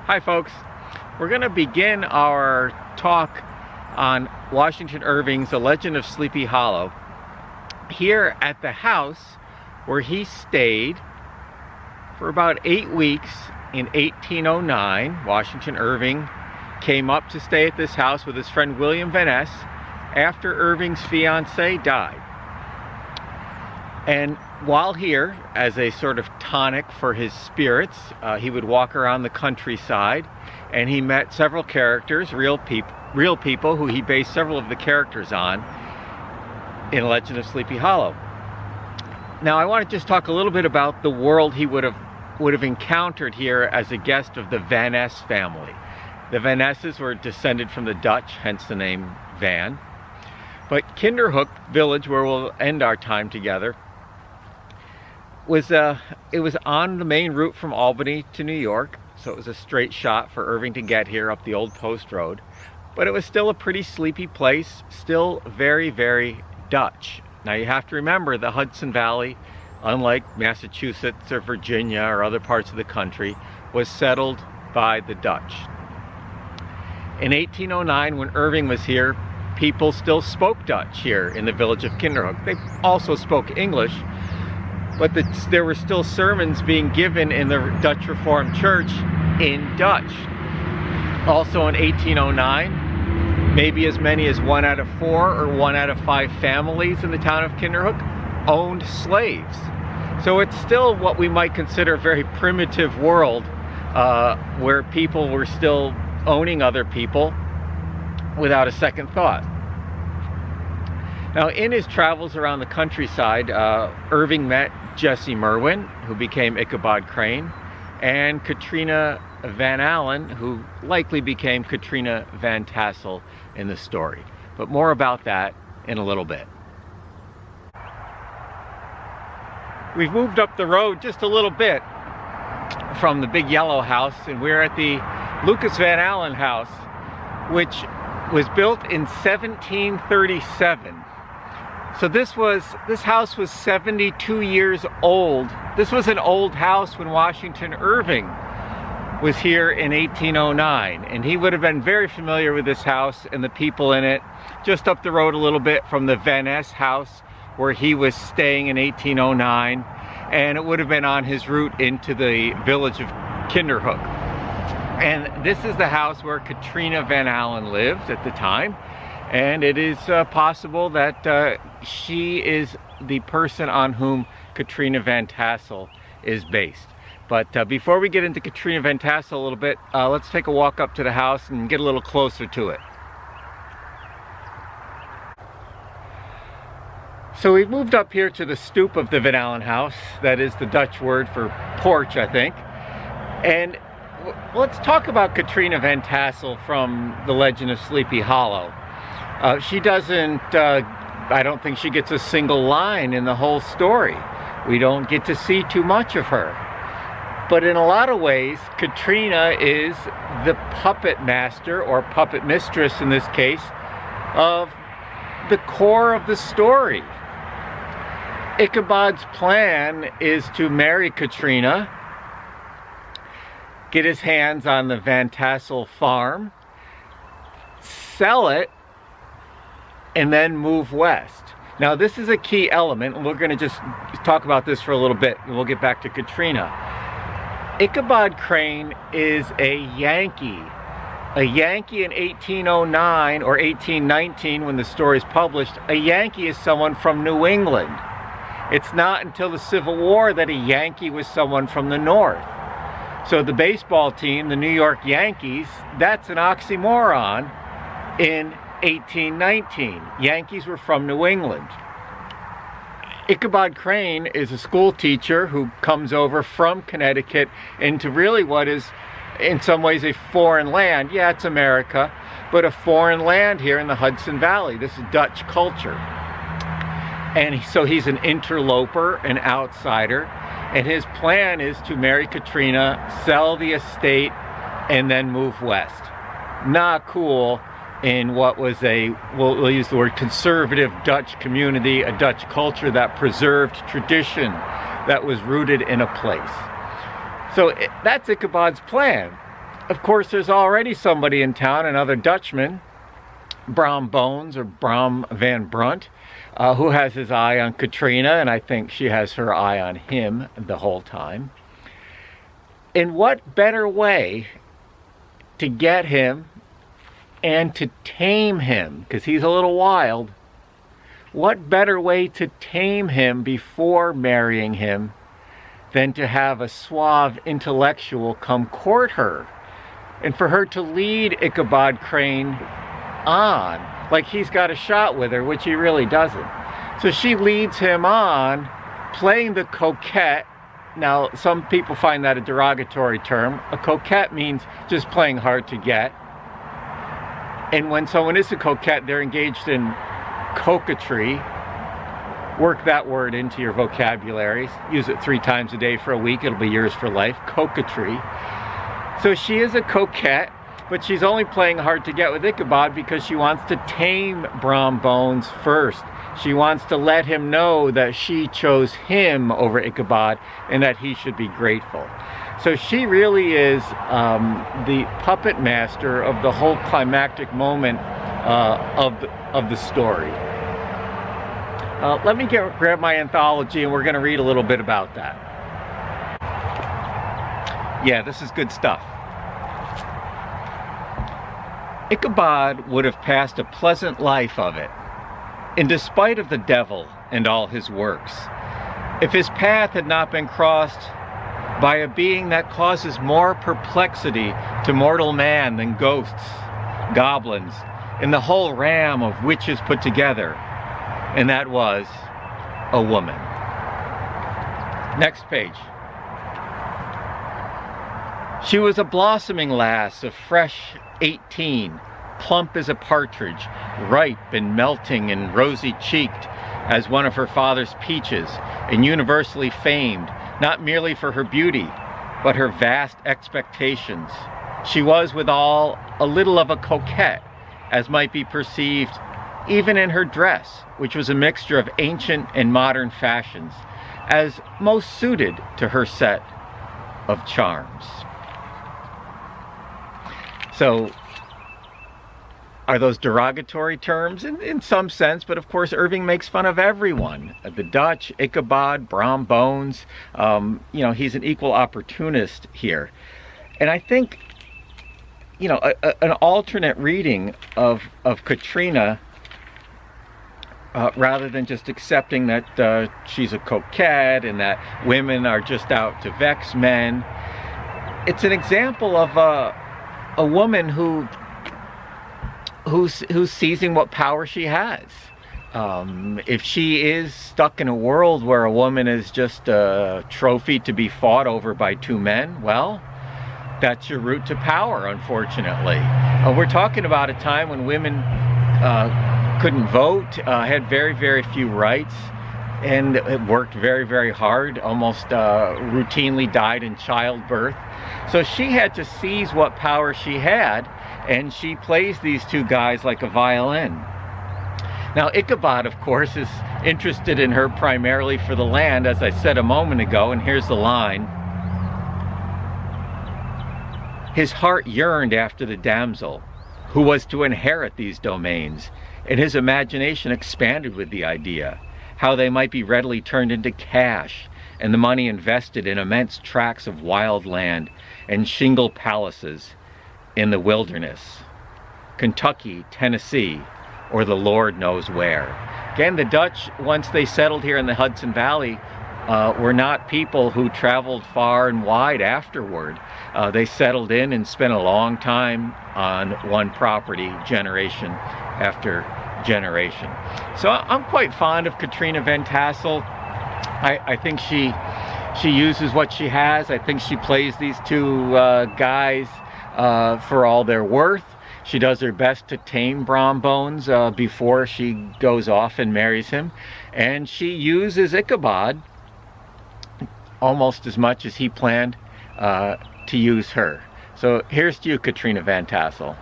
Hi folks, we're going to begin our talk on Washington Irving's The Legend of Sleepy Hollow here at the house where he stayed for about 8 weeks in 1809. Washington Irving came up to stay at this house with his friend William Van Ness after Irving's fiancee died. And while here, as a sort of tonic for his spirits, he would walk around the countryside, and he met several characters, real people who he based several of the characters on in Legend of Sleepy Hollow. Now I want to just talk a little bit about the world he would have encountered here as a guest of the Van Ness family. The Van Nesses were descended from the Dutch, hence the name Van. But Kinderhook village, where we'll end our time together, was on the main route from Albany to New York, so it was a straight shot for Irving to get here up the old post road. But it was still a pretty sleepy place, still very, very Dutch. Now you have to remember the Hudson Valley, unlike Massachusetts or Virginia or other parts of the country, was settled by the Dutch. In 1809, when Irving was here, people still spoke Dutch here in the village of Kinderhook. They also spoke English, but there were still sermons being given in the Dutch Reformed Church in Dutch. Also in 1809, maybe as many as 1 out of 4 or 1 out of 5 families in the town of Kinderhook owned slaves. So it's still what we might consider a very primitive world, where people were still owning other people without a second thought. Now, in his travels around the countryside, Irving met Jesse Merwin, who became Ichabod Crane, and Katrina Van Allen, who likely became Katrina Van Tassel in the story. But more about that in a little bit. We've moved up the road just a little bit from the big yellow house, and we're at the Lucas Van Allen house, which was built in 1737. So this house was 72 years old. This was an old house when Washington Irving was here in 1809, and he would have been very familiar with this house and the people in it. Just up the road a little bit from the Van Ness house where he was staying in 1809, and it would have been on his route into the village of Kinderhook. And this is the house where Katrina Van Allen lived at the time. And it is possible that she is the person on whom Katrina Van Tassel is based. But before we get into Katrina Van Tassel a little bit, let's take a walk up to the house and get a little closer to it. So we've moved up here to the stoop of the Van Allen house. That is the Dutch word for porch, I think. And let's talk about Katrina Van Tassel from The Legend of Sleepy Hollow. She doesn't, I don't think she gets a single line in the whole story. We don't get to see too much of her. But in a lot of ways, Katrina is the puppet master, or puppet mistress in this case, of the core of the story. Ichabod's plan is to marry Katrina, get his hands on the Van Tassel farm, sell it, and then move west. Now this is a key element, and we're going to just talk about this for a little bit, and we'll get back to Katrina. Ichabod Crane is a Yankee. A Yankee in 1809 or 1819 when the story is published. A Yankee is someone from New England. It's not until the Civil War that a Yankee was someone from the North. So the baseball team, the New York Yankees, that's an oxymoron in 1819. Yankees were from New England. Ichabod Crane is a school teacher who comes over from Connecticut into really what is in some ways a foreign land. Yeah, it's America, but a foreign land here in the Hudson Valley. This is Dutch culture. And so he's an interloper, an outsider, and his plan is to marry Katrina, sell the estate, and then move west. Not cool in what was we'll use the word conservative Dutch community, a Dutch culture that preserved tradition that was rooted in a place. So that's Ichabod's plan. of course, there's already somebody in town, another Dutchman, Bram Bones or Bram van Brunt, who has his eye on Katrina, and I think she has her eye on him the whole time. In what better way to get him and to tame him, because he's a little wild, what better way to tame him before marrying him than to have a suave intellectual come court her, and for her to lead Ichabod Crane on, like he's got a shot with her, which he really doesn't. So she leads him on, playing the coquette. Now, some people find that a derogatory term. A coquette means just playing hard to get. And when someone is a coquette, they're engaged in coquetry. Work that word into your vocabulary. Use it 3 times a day for a week. It'll be yours for life. Coquetry. So she is a coquette, but she's only playing hard to get with Ichabod because she wants to tame Bram Bones first. She wants to let him know that she chose him over Ichabod and that he should be grateful. So she really is the puppet master of the whole climactic moment of the story. Let me grab my anthology and we're going to read a little bit about that. Yeah, this is good stuff. Ichabod would have passed a pleasant life of it, in despite of the devil and all his works, if his path had not been crossed by a being that causes more perplexity to mortal man than ghosts, goblins, and the whole ram of witches put together, and that was a woman. Next page. She was a blossoming lass of fresh 18, plump as a partridge, ripe and melting and rosy-cheeked as one of her father's peaches, and universally famed, not merely for her beauty, but her vast expectations. She was withal a little of a coquette, as might be perceived even in her dress, which was a mixture of ancient and modern fashions, as most suited to her set of charms. So, are those derogatory terms? In some sense, but of course Irving makes fun of everyone. The Dutch, Ichabod, Bram Bones, you know, he's an equal opportunist here. And I think, you know, an alternate reading of Katrina, rather than just accepting that she's a coquette and that women are just out to vex men, it's an example of a woman who's seizing what power she has. If she is stuck in a world where a woman is just a trophy to be fought over by 2 men, well, that's your route to power, unfortunately. We're talking about a time when women couldn't vote, had very, very few rights, and worked very, very hard, almost routinely died in childbirth. So she had to seize what power she had, and she plays these 2 guys like a violin. Now Ichabod, of course, is interested in her primarily for the land, as I said a moment ago, and here's the line. His heart yearned after the damsel, who was to inherit these domains, and his imagination expanded with the idea, how they might be readily turned into cash, and the money invested in immense tracts of wild land and shingle palaces in the wilderness, Kentucky, Tennessee, or the Lord knows where. Again, the Dutch, once they settled here in the Hudson Valley, were not people who traveled far and wide afterward. They settled in and spent a long time on one property, generation after generation. So I'm quite fond of Katrina Van Tassel. I think she uses what she has. I think she plays these 2 guys for all they're worth. She does her best to tame Bram Bones before she goes off and marries him. And she uses Ichabod almost as much as he planned to use her. So here's to you, Katrina Van Tassel.